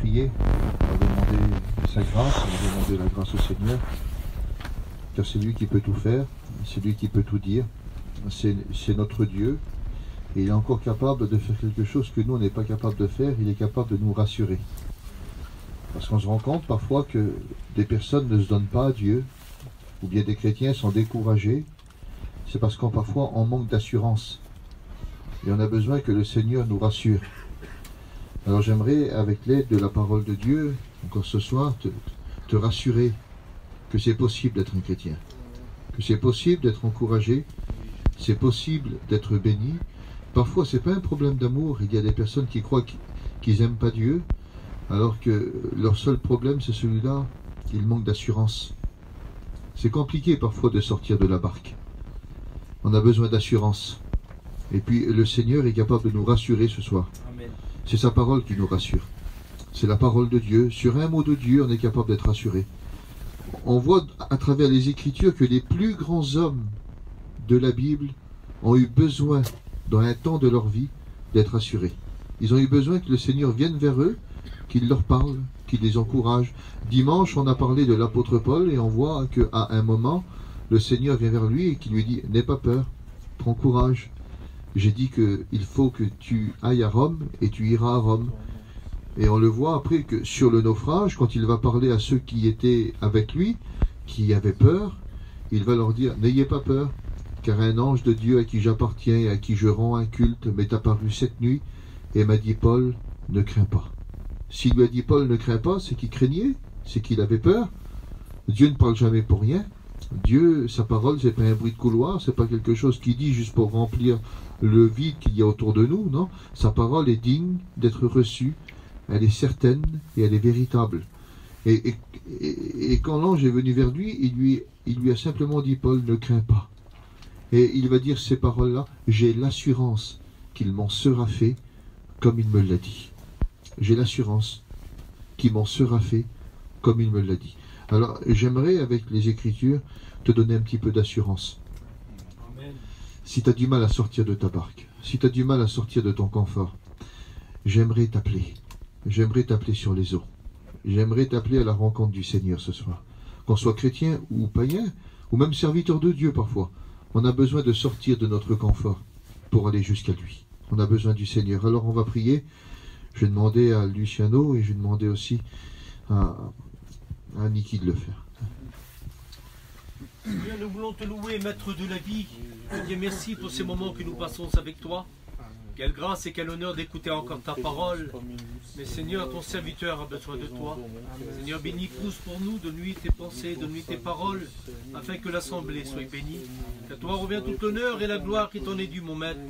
prier, on va demander sa grâce, on va demander la grâce au Seigneur, car c'est lui qui peut tout faire, c'est lui qui peut tout dire, c'est notre Dieu, et il est encore capable de faire quelque chose que nous on n'est pas capable de faire, il est capable de nous rassurer. Parce qu'on se rend compte parfois que des personnes ne se donnent pas à Dieu, ou bien des chrétiens sont découragés, c'est parce qu'on parfois on manque d'assurance. Et on a besoin que le Seigneur nous rassure. Alors j'aimerais, avec l'aide de la parole de Dieu, encore ce soir, te rassurer que c'est possible d'être un chrétien, que c'est possible d'être encouragé, c'est possible d'être béni. Parfois c'est pas un problème d'amour, il y a des personnes qui croient qu'ils n'aiment pas Dieu, alors que leur seul problème c'est celui-là, qu'ils manquent d'assurance. C'est compliqué parfois de sortir de la barque. On a besoin d'assurance. Et puis le Seigneur est capable de nous rassurer ce soir. C'est sa parole qui nous rassure. C'est la parole de Dieu. Sur un mot de Dieu, on est capable d'être rassuré. On voit à travers les Écritures que les plus grands hommes de la Bible ont eu besoin, dans un temps de leur vie, d'être rassurés. Ils ont eu besoin que le Seigneur vienne vers eux, qu'il leur parle, qu'il les encourage. Dimanche, on a parlé de l'apôtre Paul et on voit qu'à un moment, le Seigneur vient vers lui et qui lui dit « N'aie pas peur, prends courage. J'ai dit qu'il faut que tu ailles à Rome et tu iras à Rome. » Et on le voit après que sur le naufrage, quand il va parler à ceux qui étaient avec lui, qui avaient peur, il va leur dire « N'ayez pas peur, car un ange de Dieu à qui j'appartiens et à qui je rends un culte m'est apparu cette nuit et m'a dit Paul, ne crains pas. » S'il lui a dit Paul ne crains pas, c'est qu'il craignait, c'est qu'il avait peur. Dieu ne parle jamais pour rien. Dieu, sa parole, c'est pas un bruit de couloir, c'est pas quelque chose qu'il dit juste pour remplir le vide qu'il y a autour de nous, non. Sa parole est digne d'être reçue, elle est certaine et elle est véritable. Et quand l'ange est venu vers lui, il lui a simplement dit Paul, ne crains pas. Et il va dire ces paroles-là, j'ai l'assurance qu'il m'en sera fait comme il me l'a dit. J'ai l'assurance qu'il m'en sera fait comme il me l'a dit. Alors, j'aimerais, avec les Écritures, te donner un petit peu d'assurance. Si tu as du mal à sortir de ta barque, si tu as du mal à sortir de ton confort, j'aimerais t'appeler. J'aimerais t'appeler sur les eaux. J'aimerais t'appeler à la rencontre du Seigneur ce soir. Qu'on soit chrétien ou païen, ou même serviteur de Dieu parfois, on a besoin de sortir de notre confort pour aller jusqu'à lui. On a besoin du Seigneur. Alors, on va prier. Je vais demander à Luciano et je vais demander aussi à Niki de le faire. Seigneur, nous voulons te louer, maître de la vie. Te dire merci pour ces moments que nous passons avec toi. Quelle grâce et quel honneur d'écouter encore ta parole. Mais Seigneur, ton serviteur a besoin de toi. Seigneur, bénis tous pour nous, donne-lui tes pensées, donne-lui tes paroles, afin que l'assemblée soit bénie. À toi revient toute l'honneur et la gloire qui t'en est due, mon maître.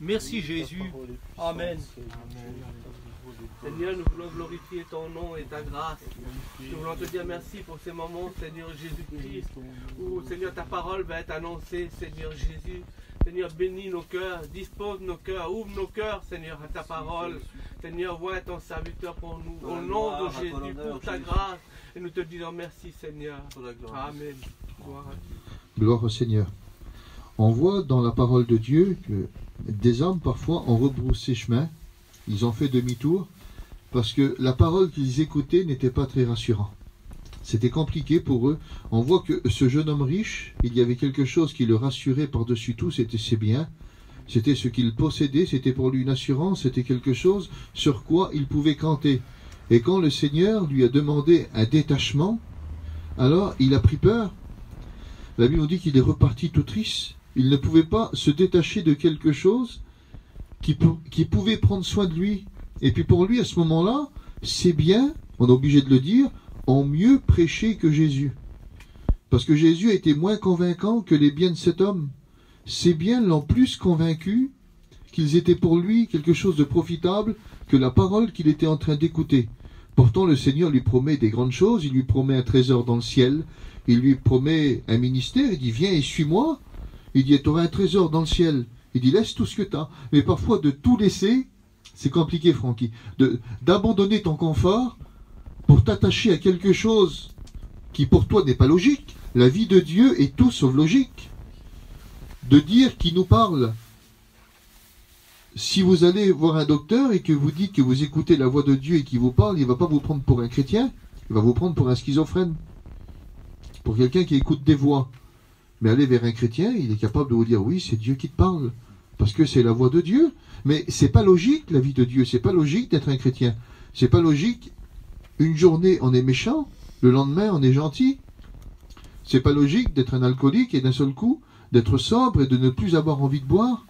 Merci Jésus. Amen. Seigneur, nous voulons glorifier ton nom et ta grâce. Nous voulons te dire merci pour ces moments, Seigneur Jésus-Christ, où, Seigneur, ta parole va être annoncée, Seigneur Jésus. Seigneur, bénis nos cœurs, dispose nos cœurs, ouvre nos cœurs, Seigneur, à ta parole. Seigneur, vois ton serviteur pour nous, au nom de Jésus, pour ta grâce. Et nous te disons merci, Seigneur. Amen. Gloire au Seigneur. On voit dans la parole de Dieu que des hommes, parfois, ont rebroussé chemin, ils ont fait demi-tour, parce que la parole qu'ils écoutaient n'était pas très rassurante. C'était compliqué pour eux. On voit que ce jeune homme riche, il y avait quelque chose qui le rassurait par-dessus tout, c'était ses biens, c'était ce qu'il possédait, c'était pour lui une assurance, c'était quelque chose sur quoi il pouvait compter. Et quand le Seigneur lui a demandé un détachement, alors il a pris peur. La Bible nous dit qu'il est reparti tout triste. Il ne pouvait pas se détacher de quelque chose qui pouvait prendre soin de lui. Et puis pour lui, à ce moment-là, ses biens, on est obligé de le dire, ont mieux prêché que Jésus. Parce que Jésus était moins convaincant que les biens de cet homme. Ses biens l'ont plus convaincu qu'ils étaient pour lui quelque chose de profitable que la parole qu'il était en train d'écouter. Pourtant, le Seigneur lui promet des grandes choses, il lui promet un trésor dans le ciel, il lui promet un ministère, il dit « Viens et suis-moi ». Il dit « Tu auras un trésor dans le ciel ». Il dit « Laisse tout ce que tu as ». Mais parfois, de tout laisser, c'est compliqué, Francky. D'abandonner ton confort pour t'attacher à quelque chose qui pour toi n'est pas logique. La vie de Dieu est tout sauf logique. De dire qu'il nous parle, si vous allez voir un docteur et que vous dites que vous écoutez la voix de Dieu et qu'il vous parle, il ne va pas vous prendre pour un chrétien, il va vous prendre pour un schizophrène, pour quelqu'un qui écoute des voix. Mais aller vers un chrétien, il est capable de vous dire, oui, c'est Dieu qui te parle, parce que c'est la voix de Dieu. Mais c'est pas logique, la vie de Dieu, c'est pas logique d'être un chrétien. C'est pas logique, une journée on est méchant, le lendemain on est gentil. C'est pas logique d'être un alcoolique et d'un seul coup, d'être sobre et de ne plus avoir envie de boire.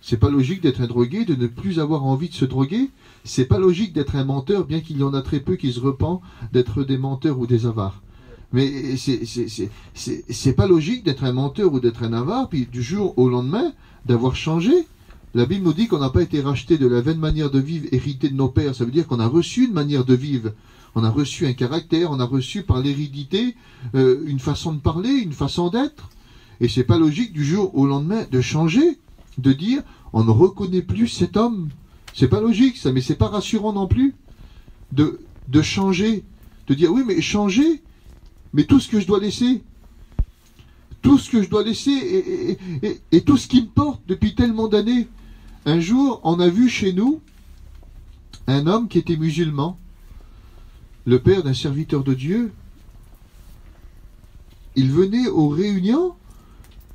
C'est pas logique d'être un drogué, de ne plus avoir envie de se droguer. C'est pas logique d'être un menteur, bien qu'il y en a très peu qui se repentent d'être des menteurs ou des avares. Mais c'est pas logique d'être un menteur ou d'être un avare, puis du jour au lendemain, d'avoir changé. La Bible nous dit qu'on n'a pas été racheté de la vaine manière de vivre héritée de nos pères. Ça veut dire qu'on a reçu une manière de vivre. On a reçu un caractère, on a reçu par l'hérédité une façon de parler, une façon d'être. Et c'est pas logique du jour au lendemain de changer, de dire on ne reconnaît plus cet homme. C'est pas logique ça, mais c'est pas rassurant non plus de changer, de dire oui mais changer, mais tout ce que je dois laisser, tout ce que je dois laisser et tout ce qui me porte depuis tellement d'années. Un jour, on a vu chez nous un homme qui était musulman, le père d'un serviteur de Dieu. Il venait aux réunions,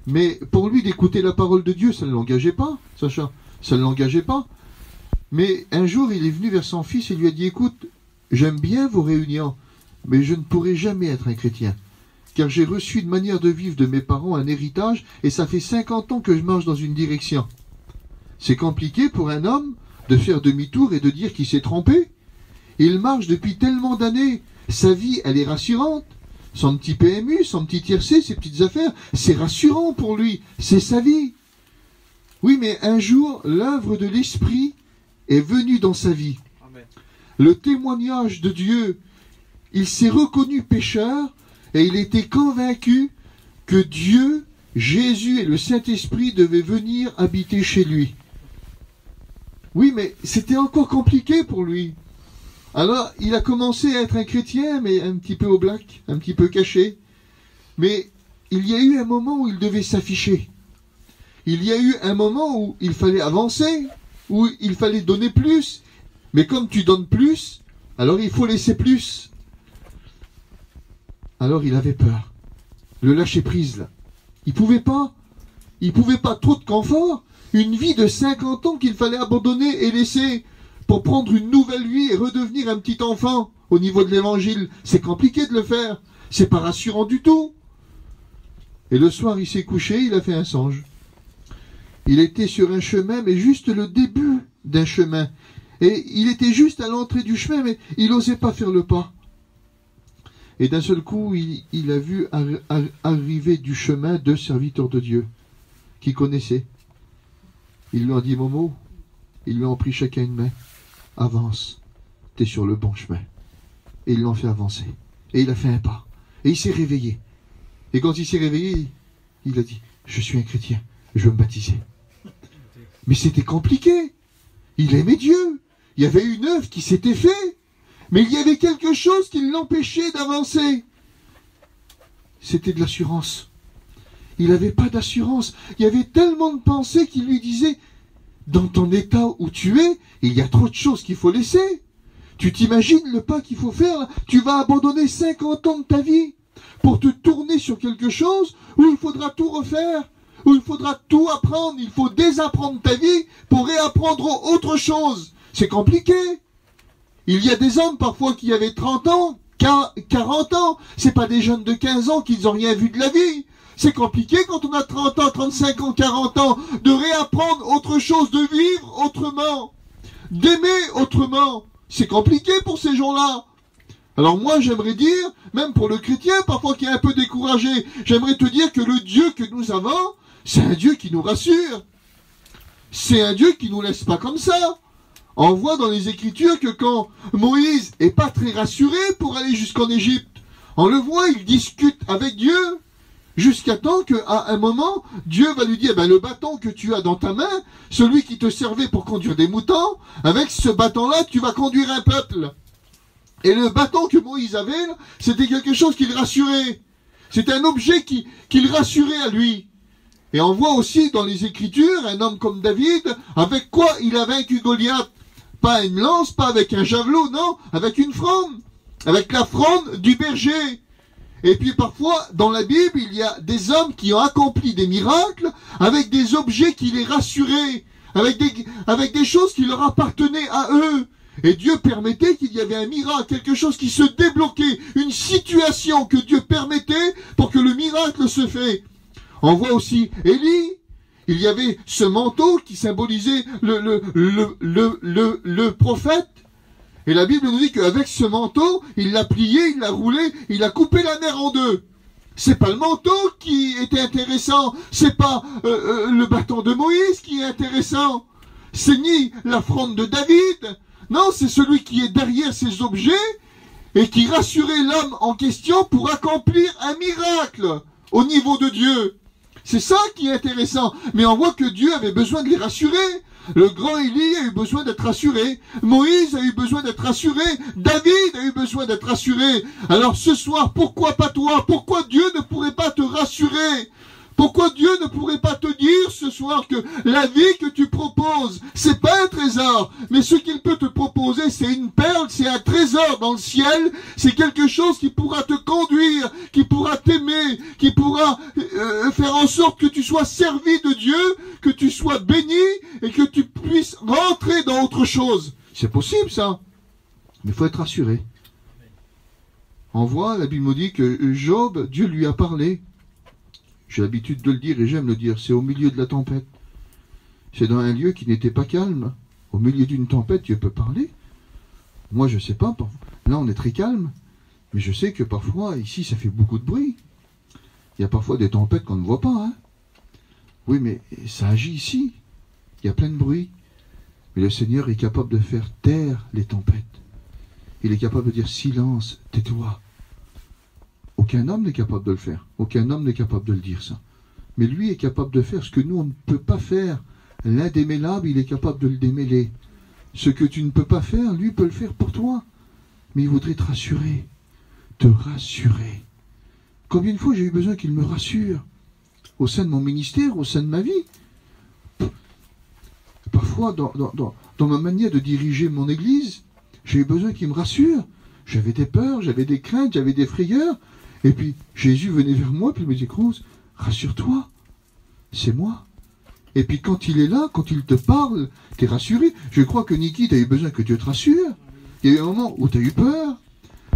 mais pour lui d'écouter la parole de Dieu, ça ne l'engageait pas, Sacha, ça ne l'engageait pas. Mais un jour, il est venu vers son fils et lui a dit, écoute, j'aime bien vos réunions, mais je ne pourrai jamais être un chrétien, car j'ai reçu une manière de vivre de mes parents, un héritage, et ça fait 50 ans que je marche dans une direction. C'est compliqué pour un homme de faire demi-tour et de dire qu'il s'est trompé. Il marche depuis tellement d'années, sa vie, elle est rassurante. Son petit PMU, son petit tiercé, ses petites affaires, c'est rassurant pour lui, c'est sa vie. Oui, mais un jour, l'œuvre de l'Esprit est venue dans sa vie. Amen. Le témoignage de Dieu, il s'est reconnu pécheur et il était convaincu que Dieu, Jésus et le Saint-Esprit devaient venir habiter chez lui. Oui, mais c'était encore compliqué pour lui. Alors, il a commencé à être un chrétien, mais un petit peu au black, un petit peu caché. Mais il y a eu un moment où il devait s'afficher. Il y a eu un moment où il fallait avancer, où il fallait donner plus. Mais comme tu donnes plus, alors il faut laisser plus. Alors il avait peur. Le lâcher prise, là. Il pouvait pas. Il pouvait pas, trop de confort. Une vie de 50 ans qu'il fallait abandonner et laisser pour prendre une nouvelle vie et redevenir un petit enfant au niveau de l'évangile. C'est compliqué de le faire. C'est pas rassurant du tout. Et le soir, il s'est couché, il a fait un songe. Il était sur un chemin, mais juste le début d'un chemin. Et il était juste à l'entrée du chemin, mais il n'osait pas faire le pas. Et d'un seul coup, il a vu arriver du chemin 2 serviteurs de Dieu qui connaissaient. Ils lui ont dit, Momo, ils lui ont pris chacun une main. Avance, t'es sur le bon chemin. Et ils l'ont fait avancer. Et il a fait un pas. Et il s'est réveillé. Et quand il s'est réveillé, il a dit, je suis un chrétien, je veux me baptiser. Mais c'était compliqué. Il aimait Dieu. Il y avait une œuvre qui s'était faite. Mais il y avait quelque chose qui l'empêchait d'avancer. C'était de l'assurance. Il n'avait pas d'assurance. Il y avait tellement de pensées qui lui disaient, dans ton état où tu es, il y a trop de choses qu'il faut laisser. Tu t'imagines le pas qu'il faut faire là? Tu vas abandonner 50 ans de ta vie pour te tourner sur quelque chose où il faudra tout refaire, où il faudra tout apprendre. Il faut désapprendre ta vie pour réapprendre autre chose. C'est compliqué. Il y a des hommes parfois qui avaient 30 ans, 40 ans. C'est pas des jeunes de 15 ans qui n'ont rien vu de la vie. C'est compliqué quand on a 30 ans, 35 ans, 40 ans, de réapprendre autre chose, de vivre autrement, d'aimer autrement. C'est compliqué pour ces gens-là. Alors moi, j'aimerais dire, même pour le chrétien, parfois qui est un peu découragé, j'aimerais te dire que le Dieu que nous avons, c'est un Dieu qui nous rassure. C'est un Dieu qui nous laisse pas comme ça. On voit dans les Écritures que quand Moïse est pas très rassuré pour aller jusqu'en Égypte, on le voit, il discute avec Dieu. Jusqu'à temps qu'à un moment, Dieu va lui dire, ben, le bâton que tu as dans ta main, celui qui te servait pour conduire des moutons, avec ce bâton-là, tu vas conduire un peuple. Et le bâton que Moïse avait, c'était quelque chose qui le rassurait. C'était un objet qui le rassurait à lui. Et on voit aussi dans les Écritures un homme comme David, avec quoi il a vaincu Goliath. Pas une lance, pas avec un javelot, non, avec une fronde. Avec la fronde du berger. Et puis parfois, dans la Bible, il y a des hommes qui ont accompli des miracles avec des objets qui les rassuraient, avec des choses qui leur appartenaient à eux. Et Dieu permettait qu'il y avait un miracle, quelque chose qui se débloquait, une situation que Dieu permettait pour que le miracle se fait. On voit aussi Élie, il y avait ce manteau qui symbolisait le prophète. Et la Bible nous dit qu'avec ce manteau, il l'a plié, il l'a roulé, il a coupé la mer en deux. C'est pas le manteau qui était intéressant, c'est pas le bâton de Moïse qui est intéressant, c'est ni la fronde de David, non, c'est celui qui est derrière ces objets et qui rassurait l'homme en question pour accomplir un miracle au niveau de Dieu. C'est ça qui est intéressant. Mais on voit que Dieu avait besoin de les rassurer. Le grand Élie a eu besoin d'être rassuré. Moïse a eu besoin d'être rassuré. David a eu besoin d'être rassuré. Alors ce soir, pourquoi pas toi? Pourquoi Dieu ne pourrait pas te rassurer? Pourquoi Dieu ne pourrait pas te dire ce soir que la vie que tu proposes, c'est pas un trésor, mais ce qu'il peut te proposer, c'est une perle, c'est un trésor dans le ciel, c'est quelque chose qui pourra te conduire, qui pourra t'aimer, qui pourra faire en sorte que tu sois servi de Dieu, que tu sois béni et que tu puisses rentrer dans autre chose. C'est possible ça, mais il faut être rassuré. On voit, la Bible nous dit que Job, Dieu lui a parlé. J'ai l'habitude de le dire et j'aime le dire, c'est au milieu de la tempête. C'est dans un lieu qui n'était pas calme. Au milieu d'une tempête, Dieu peut parler. Moi, je ne sais pas. Là, on est très calme. Mais je sais que parfois, ici, ça fait beaucoup de bruit. Il y a parfois des tempêtes qu'on ne voit pas. Hein. Oui, mais ça agit ici. Il y a plein de bruit. Mais le Seigneur est capable de faire taire les tempêtes. Il est capable de dire silence, tais-toi. Aucun homme n'est capable de le faire. Aucun homme n'est capable de le dire, ça. Mais lui est capable de faire ce que nous, on ne peut pas faire. L'indémêlable, il est capable de le démêler. Ce que tu ne peux pas faire, lui peut le faire pour toi. Mais il voudrait te rassurer. Te rassurer. Combien de fois j'ai eu besoin qu'il me rassure? Au sein de mon ministère, au sein de ma vie. Parfois, dans ma manière de diriger mon église, j'ai eu besoin qu'il me rassure. J'avais des peurs, j'avais des craintes, j'avais des frayeurs. Et puis, Jésus venait vers moi, puis il me disait, Cruz, rassure-toi, c'est moi. Et puis, quand il est là, quand il te parle, tu es rassuré. Je crois que Niki, tu as eu besoin que Dieu te rassure. Il y a eu un moment où tu as eu peur,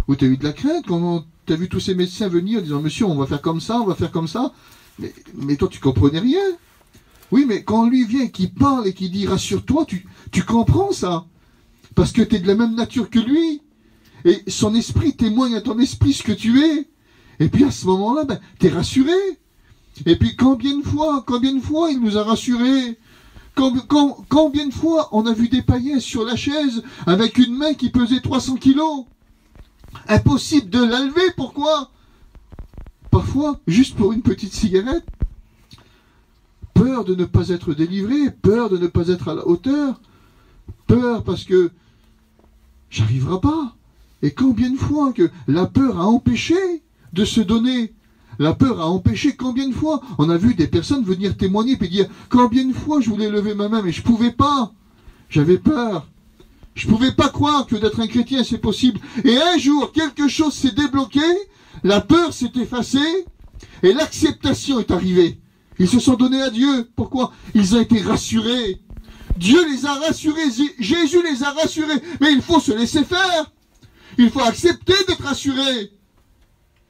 où tu as eu de la crainte, quand tu as vu tous ces médecins venir en disant, monsieur, on va faire comme ça, on va faire comme ça. Mais toi, tu comprenais rien. Oui, mais quand lui vient, qui parle et qui dit, rassure-toi, tu comprends ça. Parce que tu es de la même nature que lui. Et son esprit témoigne à ton esprit ce que tu es. Et puis à ce moment-là, tu es rassuré. Et puis combien de fois il nous a rassurés. Combien de fois on a vu des païens sur la chaise avec une main qui pesait 300 kilos. Impossible de la lever, pourquoi? Parfois, juste pour une petite cigarette. Peur de ne pas être délivré, peur de ne pas être à la hauteur, peur parce que j'arriverai pas. Et combien de fois que la peur a empêché de se donner? La peur a empêché, combien de fois on a vu des personnes venir témoigner et dire combien de fois je voulais lever ma main mais je pouvais pas. J'avais peur. Je pouvais pas croire que d'être un chrétien c'est possible. Et un jour, quelque chose s'est débloqué, la peur s'est effacée et l'acceptation est arrivée. Ils se sont donnés à Dieu. Pourquoi? Ils ont été rassurés. Dieu les a rassurés. Jésus les a rassurés. Mais il faut se laisser faire. Il faut accepter d'être rassuré.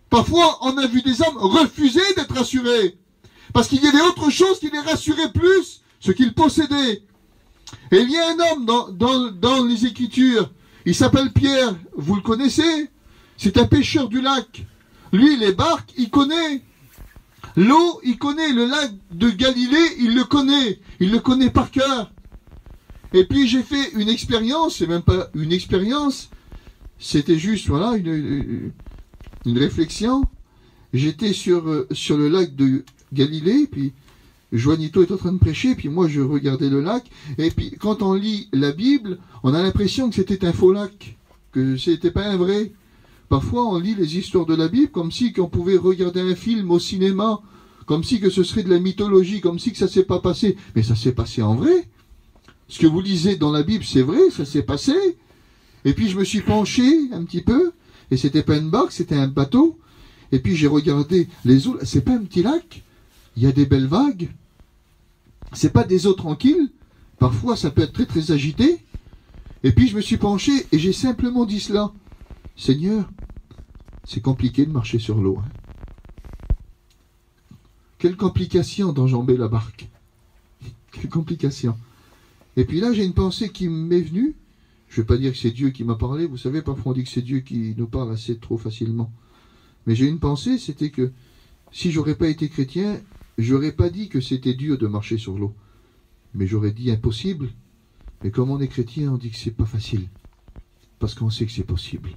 Parfois, on a vu des hommes refuser d'être rassurés. Parce qu'il y avait autre chose qui les rassurait plus, ce qu'ils possédaient. Et il y a un homme dans les Écritures. Il s'appelle Pierre. Vous le connaissez? C'est un pêcheur du lac. Lui, les barques, il connaît. L'eau, il connaît. Le lac de Galilée, il le connaît. Il le connaît par cœur. Et puis j'ai fait une expérience, c'est même pas une expérience, c'était juste, voilà, une réflexion. J'étais sur le lac de Galilée, puis Juanito est en train de prêcher, puis moi je regardais le lac, et puis quand on lit la Bible, on a l'impression que c'était un faux lac, que c'était pas un vrai. Parfois on lit les histoires de la Bible comme si on pouvait regarder un film au cinéma, comme si que ce serait de la mythologie, comme si que ça ne s'est pas passé. Mais ça s'est passé en vrai. Ce que vous lisez dans la Bible, c'est vrai, ça s'est passé. Et puis je me suis penché un petit peu, et c'était pas une barque, c'était un bateau. Et puis j'ai regardé les eaux, c'est pas un petit lac, il y a des belles vagues. C'est pas des eaux tranquilles, parfois ça peut être très très agité. Et puis je me suis penché et j'ai simplement dit cela. Seigneur, c'est compliqué de marcher sur l'eau. Hein. Quelle complication d'enjamber la barque. Quelle complication. Et puis là j'ai une pensée qui m'est venue. Je ne vais pas dire que c'est Dieu qui m'a parlé. Vous savez, parfois on dit que c'est Dieu qui nous parle assez trop facilement. Mais j'ai une pensée, c'était que si j'aurais pas été chrétien, j'aurais pas dit que c'était dur de marcher sur l'eau. Mais j'aurais dit impossible. Mais comme on est chrétien, on dit que c'est pas facile. Parce qu'on sait que c'est possible.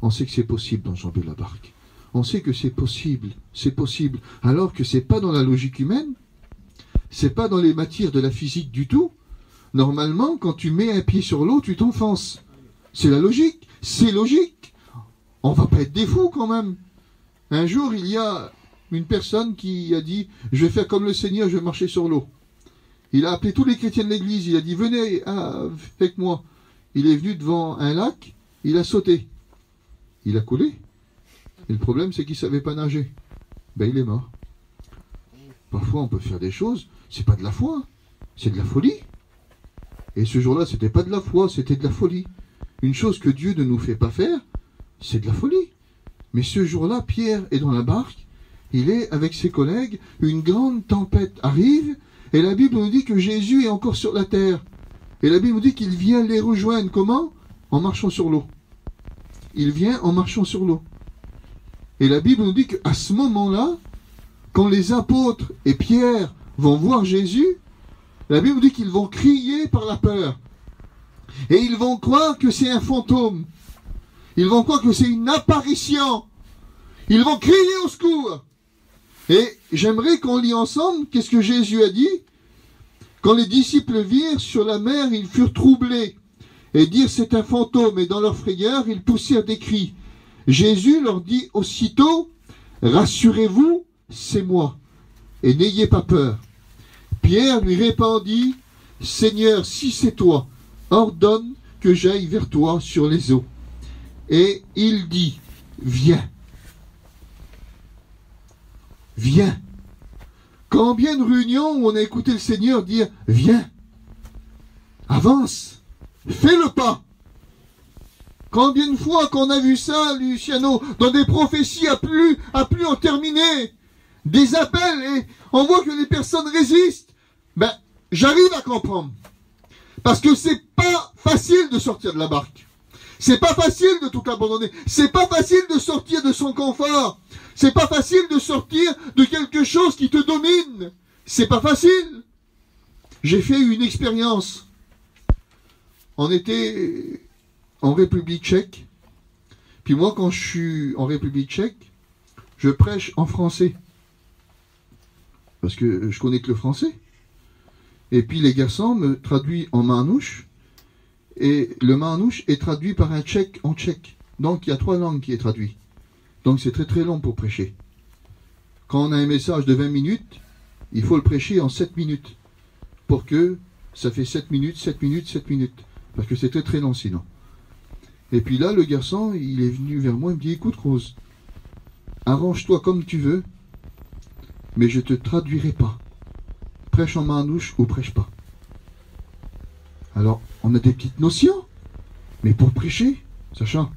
On sait que c'est possible d'enjamber la barque. On sait que c'est possible. C'est possible. Alors que c'est pas dans la logique humaine. C'est pas dans les matières de la physique du tout. Normalement, quand tu mets un pied sur l'eau, tu t'enfonces. C'est la logique. C'est logique. On va pas être des fous quand même. Un jour, il y a une personne qui a dit « Je vais faire comme le Seigneur, je vais marcher sur l'eau ». Il a appelé tous les chrétiens de l'église, il a dit « Venez avec moi ». Il est venu devant un lac, il a sauté. Il a coulé. Et le problème, c'est qu'il ne savait pas nager. Ben, il est mort. Parfois, on peut faire des choses, c'est pas de la foi, c'est de la folie. Et ce jour-là, c'était pas de la foi, c'était de la folie. Une chose que Dieu ne nous fait pas faire, c'est de la folie. Mais ce jour-là, Pierre est dans la barque, il est avec ses collègues, une grande tempête arrive, et la Bible nous dit que Jésus est encore sur la terre. Et la Bible nous dit qu'il vient les rejoindre. Comment? En marchant sur l'eau. Il vient en marchant sur l'eau. Et la Bible nous dit qu'à ce moment-là, quand les apôtres et Pierre vont voir Jésus, la Bible nous dit qu'ils vont crier par la peur. Et ils vont croire que c'est un fantôme. Ils vont croire que c'est une apparition. Ils vont crier au secours. Et j'aimerais qu'on lit ensemble qu'est-ce que Jésus a dit. Quand les disciples virent sur la mer, ils furent troublés et dirent c'est un fantôme. Et dans leur frayeur, ils poussèrent des cris. Jésus leur dit aussitôt, rassurez-vous, c'est moi, et n'ayez pas peur. Pierre lui répondit, Seigneur, si c'est toi, ordonne que j'aille vers toi sur les eaux. Et il dit, viens. Viens. Combien de réunions où on a écouté le Seigneur dire, viens, avance, fais le pas. Combien de fois qu'on a vu ça, Luciano, dans des prophéties à plus en terminer, des appels, et on voit que les personnes résistent. Ben, j'arrive à comprendre. Parce que c'est pas facile de sortir de la barque. C'est pas facile de tout abandonner. C'est pas facile de sortir de son confort. C'est pas facile de sortir de quelque chose qui te domine. C'est pas facile. J'ai fait une expérience. On était en République tchèque. Puis moi, quand je suis en République tchèque, je prêche en français. Parce que je connais que le français. Et puis les garçons me traduisent en manouche. Et le manouche est traduit par un tchèque en tchèque. Donc il y a 3 langues qui est traduites. Donc c'est très très long pour prêcher. Quand on a un message de 20 minutes, il faut le prêcher en 7 minutes. Pour que ça fait 7 minutes, 7 minutes, 7 minutes. Parce que c'est très très long sinon. Et puis là, le garçon, il est venu vers moi, il me dit, écoute Rose, arrange-toi comme tu veux, mais je ne te traduirai pas. Prêche en manouche ou prêche pas. Alors, on a des petites notions, mais pour prêcher, sachant,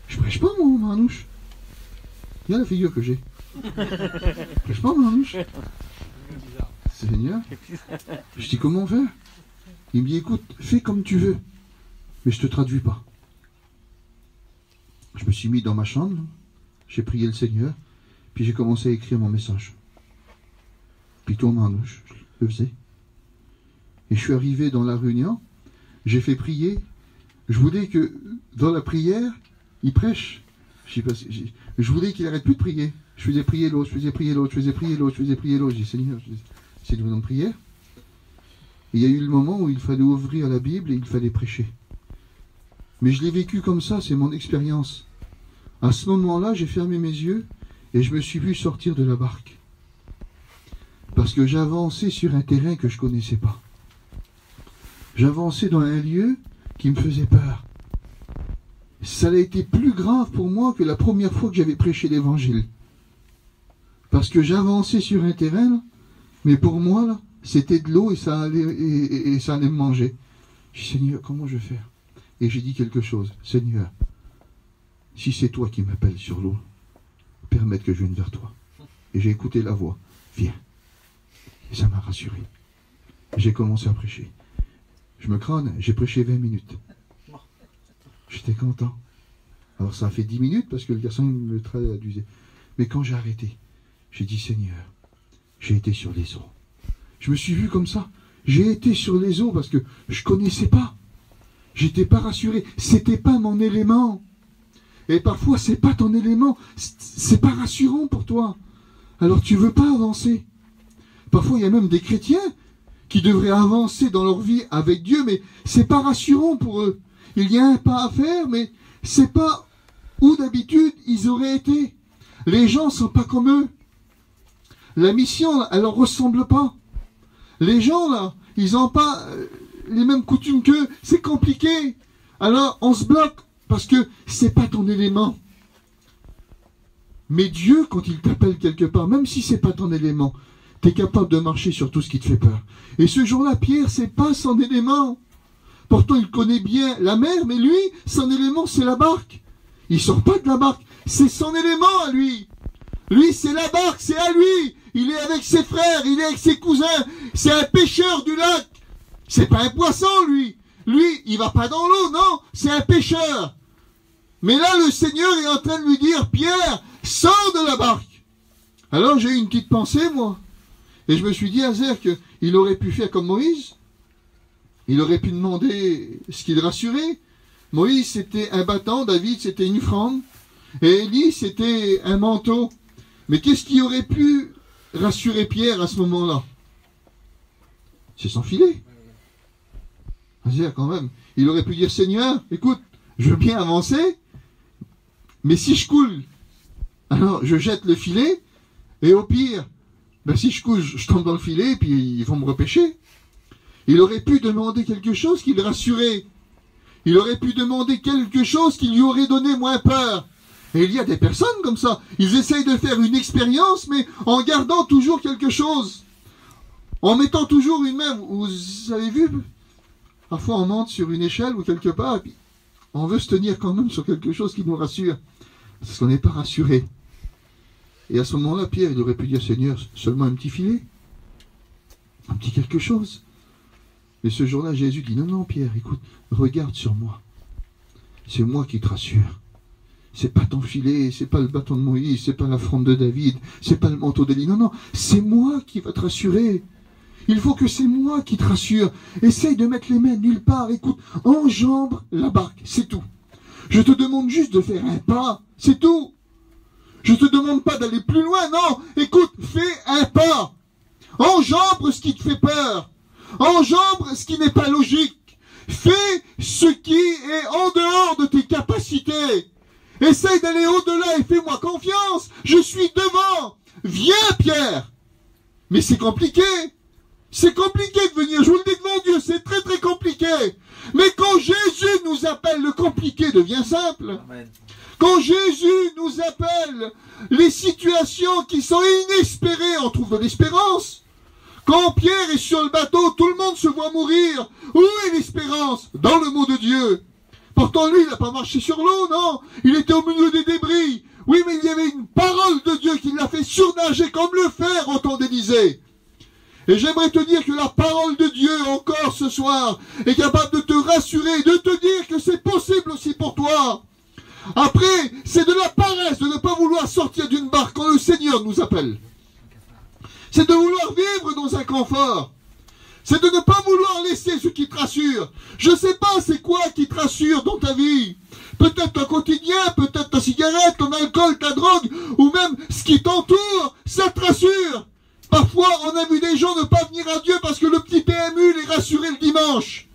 je prêche pas moi en manouche. Il y a la figure que j'ai. Je prêche pas en manouche. Seigneur, je dis comment faire? Il me dit, écoute, fais comme tu veux, mais je te traduis pas. Je me suis mis dans ma chambre, j'ai prié le Seigneur, puis j'ai commencé à écrire mon message. Puis tout en manouche, je le faisais. Et je suis arrivé dans la réunion, j'ai fait prier. Je voulais que dans la prière, il prêche. Je voulais qu'il arrête plus de prier. Je faisais prier l'autre, je faisais prier l'autre, je faisais prier l'autre, je faisais prier l'autre. Je dis Seigneur, c'est une bonne prière. Et il y a eu le moment où il fallait ouvrir la Bible et il fallait prêcher. Mais je l'ai vécu comme ça, c'est mon expérience. À ce moment-là, j'ai fermé mes yeux et je me suis vu sortir de la barque. Parce que j'avançais sur un terrain que je ne connaissais pas. J'avançais dans un lieu qui me faisait peur. Ça a été plus grave pour moi que la première fois que j'avais prêché l'évangile. Parce que j'avançais sur un terrain, là, mais pour moi, là, c'était de l'eau et ça allait me manger. Je dis, Seigneur, comment je vais faire? Et j'ai dit quelque chose. Seigneur, si c'est toi qui m'appelles sur l'eau, permette que je vienne vers toi. Et j'ai écouté la voix. Viens. Et ça m'a rassuré. J'ai commencé à prêcher. Je me crâne, j'ai prêché 20 minutes. J'étais content. Alors ça a fait 10 minutes parce que le garçon me traduisait. Mais quand j'ai arrêté, j'ai dit, Seigneur, j'ai été sur les eaux. Je me suis vu comme ça. J'ai été sur les eaux parce que je ne connaissais pas. J'étais pas rassuré. C'était pas mon élément. Et parfois, c'est pas ton élément. C'est pas rassurant pour toi. Alors tu veux pas avancer. Parfois, il y a même des chrétiens qui devraient avancer dans leur vie avec Dieu, mais c'est pas rassurant pour eux. Il y a un pas à faire, mais c'est pas où d'habitude ils auraient été. Les gens sont pas comme eux. La mission, elle leur ressemble pas. Les gens, là, ils n'ont pas les mêmes coutumes qu'eux. C'est compliqué. Alors, on se bloque parce que c'est pas ton élément. Mais Dieu, quand il t'appelle quelque part, même si c'est pas ton élément, tu es capable de marcher sur tout ce qui te fait peur. Et ce jour-là, Pierre, c'est pas son élément. Pourtant, il connaît bien la mer, mais lui, son élément, c'est la barque. Il sort pas de la barque. C'est son élément à lui. Lui, c'est la barque, c'est à lui. Il est avec ses frères, il est avec ses cousins. C'est un pêcheur du lac. C'est pas un poisson, lui. Lui, il va pas dans l'eau, non. C'est un pêcheur. Mais là, le Seigneur est en train de lui dire, Pierre, sors de la barque. Alors, j'ai eu une petite pensée, moi. Et je me suis dit à Zer qu'il aurait pu faire comme Moïse. Il aurait pu demander ce qu'il rassurait. Moïse, c'était un bâton. David, c'était une fronde. Et Élie, c'était un manteau. Mais qu'est-ce qui aurait pu rassurer Pierre à ce moment-là? C'est son filet. Zer, quand même. Il aurait pu dire, Seigneur, écoute, je veux bien avancer, mais si je coule, alors je jette le filet, et au pire, si je coule, je tombe dans le filet, et puis ils vont me repêcher. Il aurait pu demander quelque chose qui le rassurait. Il aurait pu demander quelque chose qui lui aurait donné moins peur. Et il y a des personnes comme ça. Ils essayent de faire une expérience, mais en gardant toujours quelque chose. En mettant toujours une main. Vous avez vu? Parfois on monte sur une échelle ou quelque part, et puis on veut se tenir quand même sur quelque chose qui nous rassure. Parce qu'on n'est pas rassuré. Et à ce moment-là, Pierre, il aurait pu dire, Seigneur, seulement un petit filet. Un petit quelque chose. Mais ce jour-là, Jésus dit, non, non, Pierre, écoute, regarde sur moi. C'est moi qui te rassure. C'est pas ton filet, c'est pas le bâton de Moïse, c'est pas la fronde de David, c'est pas le manteau d'Élie. Non, non, c'est moi qui va te rassurer. Il faut que c'est moi qui te rassure. Essaye de mettre les mains nulle part. Écoute, enjambe la barque, c'est tout. Je te demande juste de faire un pas, c'est tout. Je te demande pas d'aller plus loin, non. Écoute, fais un pas. Enjambe ce qui te fait peur. Enjambe ce qui n'est pas logique. Fais ce qui est en dehors de tes capacités. Essaye d'aller au-delà et fais-moi confiance. Je suis devant. Viens, Pierre. Mais c'est compliqué. C'est compliqué de venir. Je vous le dis devant Dieu, c'est très très compliqué. Mais quand Jésus nous appelle, le compliqué devient simple. Amen. Quand Jésus nous appelle, les situations qui sont inespérées, on trouve de l'espérance. Quand Pierre est sur le bateau, tout le monde se voit mourir. Où est l'espérance? Dans le mot de Dieu. Pourtant, lui, il n'a pas marché sur l'eau, non. Il était au milieu des débris. Oui, mais il y avait une parole de Dieu qui l'a fait surnager comme le fer au temps d'Élisée. Et j'aimerais te dire que la parole de Dieu, encore ce soir, est capable de te rassurer, de te dire que c'est possible aussi pour toi. Après, c'est de la paresse de ne pas vouloir sortir d'une barque quand le Seigneur nous appelle. C'est de vouloir vivre dans un confort. C'est de ne pas vouloir laisser ce qui te rassure. Je ne sais pas c'est quoi qui te rassure dans ta vie. Peut-être ton quotidien, peut-être ta cigarette, ton alcool, ta drogue, ou même ce qui t'entoure, ça te rassure. Parfois, on a vu des gens ne pas venir à Dieu parce que le petit PMU les rassurait le dimanche.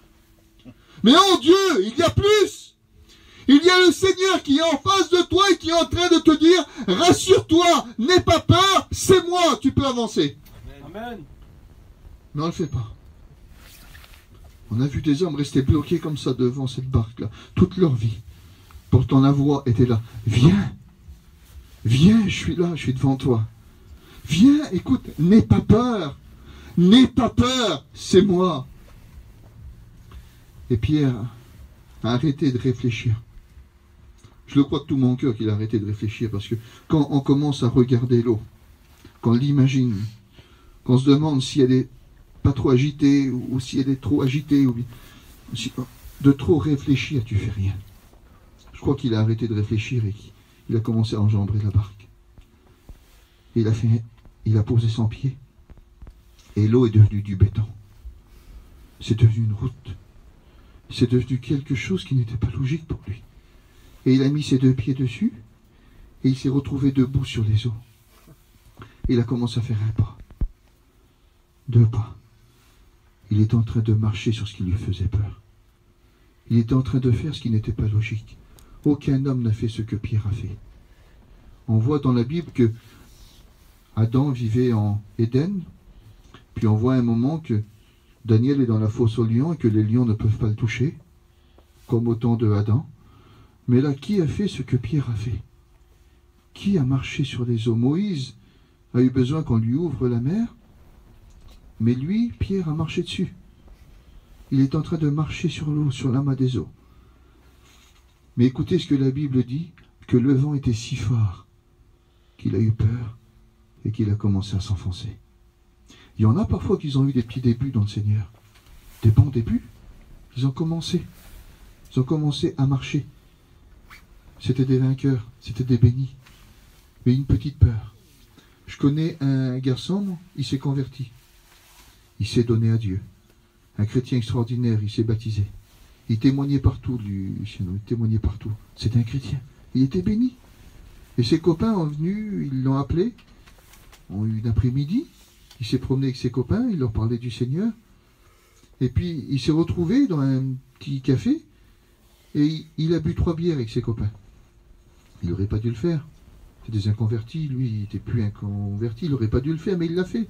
Mais en Dieu, il y a plus. Il y a le Seigneur qui est en face de toi et qui est en train de te dire, rassure-toi, n'aie pas peur, c'est moi, tu peux avancer. Amen. Mais on ne le fait pas. On a vu des hommes rester bloqués comme ça devant cette barque-là, toute leur vie. Pourtant la voix était là. Viens, viens, je suis là, je suis devant toi. Viens, écoute, n'aie pas peur. N'aie pas peur, c'est moi. Et Pierre a arrêté de réfléchir. Je le crois de tout mon cœur qu'il a arrêté de réfléchir, parce que quand on commence à regarder l'eau, quand on l'imagine, qu'on se demande si elle est pas trop agitée, ou si elle est trop agitée, ou si, de trop réfléchir, tu fais rien. Je crois qu'il a arrêté de réfléchir et qu'il a commencé à enjambrer la barque. Et il a posé son pied, et l'eau est devenue du béton. C'est devenu une route. C'est devenu quelque chose qui n'était pas logique pour lui. Et il a mis ses 2 pieds dessus, et il s'est retrouvé debout sur les eaux. Et il a commencé à faire un pas. 2 pas. Il est en train de marcher sur ce qui lui faisait peur. Il était en train de faire ce qui n'était pas logique. Aucun homme n'a fait ce que Pierre a fait. On voit dans la Bible que Adam vivait en Éden, puis on voit un moment que Daniel est dans la fosse aux lions et que les lions ne peuvent pas le toucher, comme au temps de Adam. Mais là, qui a fait ce que Pierre a fait? Qui a marché sur les eaux? Moïse a eu besoin qu'on lui ouvre la mer, mais lui, Pierre, a marché dessus. Il est en train de marcher sur l'eau, sur l'amas des eaux. Mais écoutez ce que la Bible dit, que le vent était si fort qu'il a eu peur et qu'il a commencé à s'enfoncer. Il y en a parfois qui ont eu des petits débuts dans le Seigneur, des bons débuts. Ils ont commencé à marcher. C'était des vainqueurs, c'était des bénis, mais une petite peur. Je connais un garçon, il s'est converti, il s'est donné à Dieu. Un chrétien extraordinaire, il s'est baptisé. Il témoignait partout, lui, chez nous, il témoignait partout. C'était un chrétien, il était béni. Et ses copains ont venu, ils l'ont appelé, ont eu une après-midi, il s'est promené avec ses copains, il leur parlait du Seigneur. Et puis il s'est retrouvé dans un petit café, et il a bu 3 bières avec ses copains. Il n'aurait pas dû le faire. C'est des inconvertis, lui, il n'était plus inconverti, il n'aurait pas dû le faire, mais il l'a fait.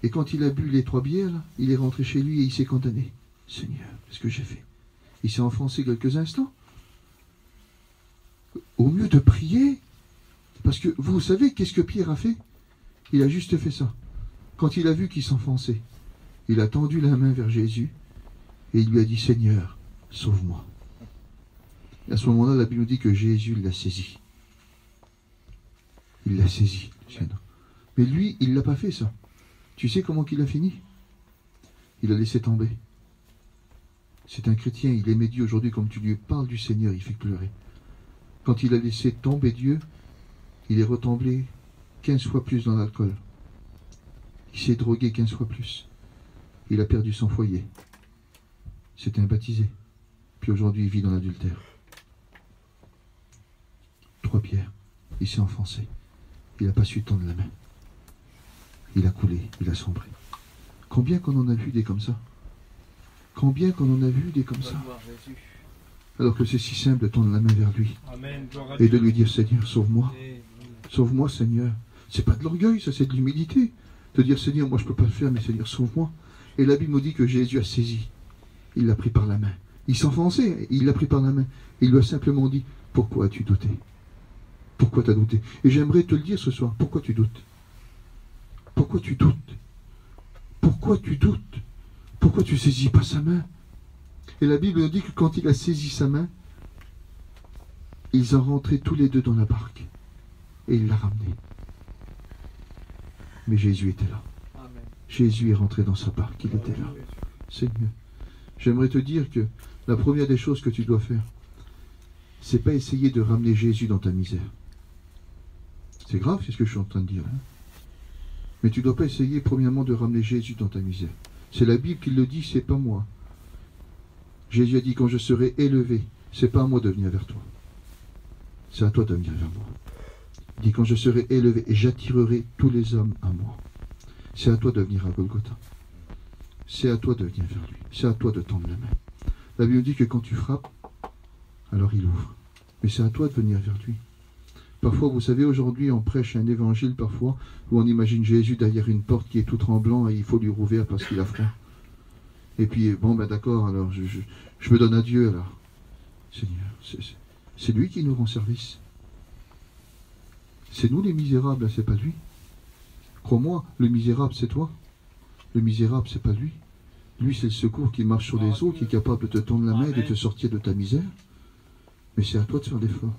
Et quand il a bu les 3 bières, là, il est rentré chez lui et il s'est condamné. Seigneur, qu'est-ce que j'ai fait? Il s'est enfoncé quelques instants. Au mieux de prier, parce que vous savez qu'est-ce que Pierre a fait? Il a juste fait ça. Quand il a vu qu'il s'enfonçait, il a tendu la main vers Jésus et il lui a dit, Seigneur, sauve-moi. Et à ce moment-là, la Bible nous dit que Jésus l'a saisi. Il l'a saisi. Mais lui, il ne l'a pas fait, ça. Tu sais comment qu'il a fini? Il a laissé tomber. C'est un chrétien, il aimait Dieu. Aujourd'hui, comme tu lui parles du Seigneur, il fait pleurer. Quand il a laissé tomber Dieu, il est retombé 15 fois plus dans l'alcool. Il s'est drogué 15 fois plus. Il a perdu son foyer. C'était un baptisé. Puis aujourd'hui, il vit dans l'adultère. 3 pierres. Il s'est enfoncé. Il n'a pas su tendre la main. Il a coulé, il a sombré. Combien qu'on en a vu des comme ça? Combien qu'on en a vu des comme ça? Alors que c'est si simple de tendre la main vers lui. Amen. Et de lui dire, Seigneur, sauve-moi. Sauve-moi, Seigneur. C'est pas de l'orgueil, ça, c'est de l'humilité. De dire, Seigneur, moi je ne peux pas le faire, mais Seigneur, sauve-moi. Et la Bible nous dit que Jésus a saisi. Il l'a pris par la main. Il s'enfonçait, il l'a pris par la main. Il lui a simplement dit, pourquoi as-tu douté? Pourquoi tu as douté? Et j'aimerais te le dire ce soir, pourquoi tu doutes? Pourquoi tu doutes? Pourquoi tu doutes? Pourquoi tu ne saisis pas sa main? Et la Bible nous dit que quand il a saisi sa main, ils ont rentré tous les deux dans la barque. Et il l'a ramené. Mais Jésus était là. Amen. Jésus est rentré dans sa barque, il était là. Seigneur, j'aimerais te dire que la première des choses que tu dois faire, c'est pas essayer de ramener Jésus dans ta misère. C'est grave, c'est ce que je suis en train de dire. Hein? Mais tu ne dois pas essayer premièrement de ramener Jésus dans ta misère. C'est la Bible qui le dit, c'est pas moi. Jésus a dit, quand je serai élevé, c'est pas à moi de venir vers toi. C'est à toi de venir vers moi. Il dit, quand je serai élevé et j'attirerai tous les hommes à moi. C'est à toi de venir à Golgotha. C'est à toi de venir vers lui. C'est à toi de tendre la main. La Bible dit que quand tu frappes, alors il ouvre. Mais c'est à toi de venir vers lui. Parfois, vous savez, aujourd'hui, on prêche un évangile, parfois, où on imagine Jésus derrière une porte qui est tout tremblant et il faut lui rouvrir parce qu'il a froid. Et puis, bon, ben d'accord, alors je me donne à Dieu, alors. Seigneur, c'est lui qui nous rend service. C'est nous les misérables, c'est pas lui. Crois-moi, le misérable, c'est toi. Le misérable, c'est pas lui. Lui, c'est le secours qui marche sur les eaux, qui est capable de te tendre la main et de te sortir de ta misère. Mais c'est à toi de faire l'effort.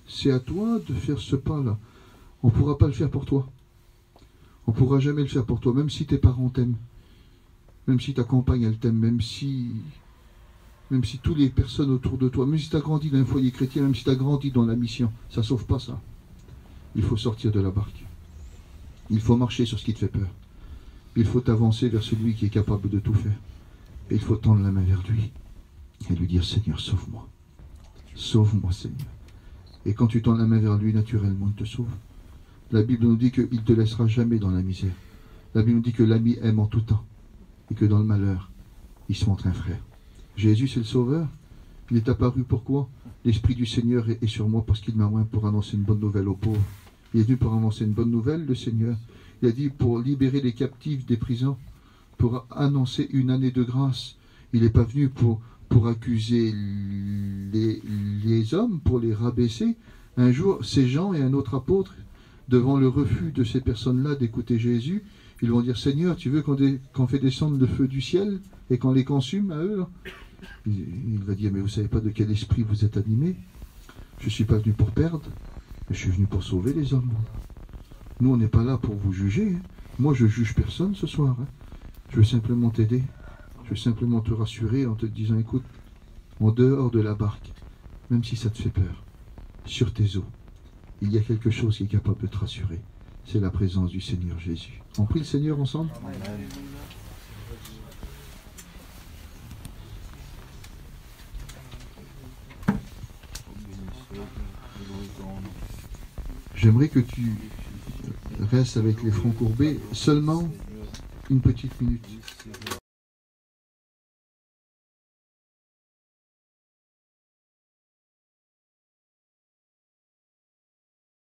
C'est à toi de faire ce pas-là. On ne pourra pas le faire pour toi. On ne pourra jamais le faire pour toi, même si tes parents t'aiment. Même si ta compagne, elle t'aime. Même si toutes les personnes autour de toi, même si tu as grandi dans un foyer chrétien, même si tu as grandi dans la mission, ça ne sauve pas ça. Il faut sortir de la barque. Il faut marcher sur ce qui te fait peur. Il faut avancer vers celui qui est capable de tout faire. Et il faut tendre la main vers lui et lui dire, Seigneur, sauve-moi. Sauve-moi, Seigneur. Et quand tu tends la main vers lui, naturellement, il te sauve. La Bible nous dit qu'il ne te laissera jamais dans la misère. La Bible nous dit que l'ami aime en tout temps. Et que dans le malheur, il se montre un frère. Jésus, c'est le Sauveur. Il est apparu pourquoi? L'Esprit du Seigneur est sur moi parce qu'il m'a oint pour annoncer une bonne nouvelle aux pauvres. Il est venu pour annoncer une bonne nouvelle, le Seigneur. Il a dit pour libérer les captifs des prisons, pour annoncer une année de grâce. Il n'est pas venu pour accuser les hommes, pour les rabaisser. Un jour, ces gens et un autre apôtre, devant le refus de ces personnes-là d'écouter Jésus, ils vont dire, Seigneur, tu veux qu'on fait descendre le feu du ciel et qu'on les consume à eux? Il va dire, mais vous ne savez pas de quel esprit vous êtes animés. Je ne suis pas venu pour perdre, mais je suis venu pour sauver les hommes. Nous, on n'est pas là pour vous juger. Moi, je ne juge personne ce soir. Je veux simplement t'aider. Je veux simplement te rassurer en te disant, écoute, en dehors de la barque, même si ça te fait peur, sur tes eaux, il y a quelque chose qui est capable de te rassurer. C'est la présence du Seigneur Jésus. On prie le Seigneur ensemble? Amen. J'aimerais que tu restes avec les fronts courbés seulement une petite minute.